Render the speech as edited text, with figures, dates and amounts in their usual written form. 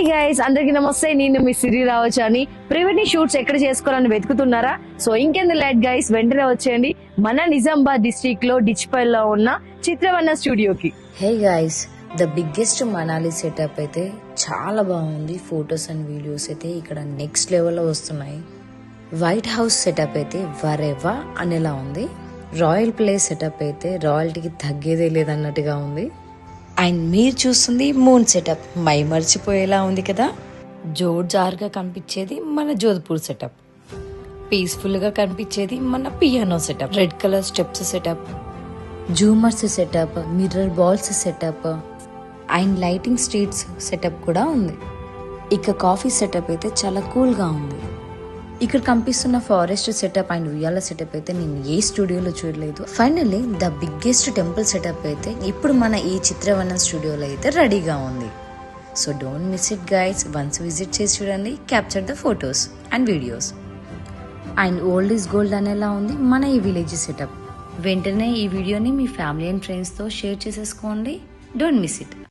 Guys, అందరికి నమస్తే. నేను మీ సిరి రావచ్చు అని ప్రీ వెడ్డింగ్ షూట్స్ ఎక్కడ చేసుకోవాలని వెతుకుతున్నారా? సో ఇంకెందుకు లేట్ గైస్, వెంటనే వచ్చేయండి మన నిజామాబాద్ డిస్ట్రిక్ట్ లో డిచ్పల్ లో ఉన్న చిత్రవన్న స్టూడియోకి. Hey guys, the biggest Manali setup అయితే చాలా బాగుంది. ఫొటోస్ అండ్ వీడియోస్ అయితే ఇక్కడ నెక్స్ట్ లెవెల్లో వస్తున్నాయి. వైట్ హౌస్ సెటప్ అయితే వరెవా అనేలా ఉంది. రాయల్ ప్లేస్ సెటప్ అయితే రాయల్టీకి తగ్గేదే లేదన్నట్టుగా ఉంది. అండ్ మీరు చూస్తుంది మూన్ సెటప్, మై మర్చిపోయేలా ఉంది కదా. జోర్జార్గా కనిపించేది మన జోధ్పూర్ సెటప్, పీస్ఫుల్గా కనిపించేది మన piano setup, red colour steps setup, జూమర్స్ setup, mirror balls setup and lighting streets setup కూడా ఉంది. ఇక కాఫీ సెటప్ అయితే చాలా కూల్గా ఉంది. ఇక్కడ కనిపిస్తున్న ఫారెస్ట్ సెటప్ అండ్ ఉయ్యాల సెటప్ అయితే నేను ఏ స్టూడియోలో చూడలేదు. Finally the biggest temple setup అయితే ఇప్పుడు మన ఈ చిత్రవనం స్టూడియోలో అయితే రెడీగా ఉంది. So don't miss it guys, once visit చేసి చూడండి, capture the photos and videos. And old is gold అనేలా ఉంది మన ఈ విలేజ్ సెటప్. వెంటనే ఈ వీడియోని మీ ఫ్యామిలీ అండ్ ఫ్రెండ్స్తో షేర్ చేసేసుకోండి. Don't miss it.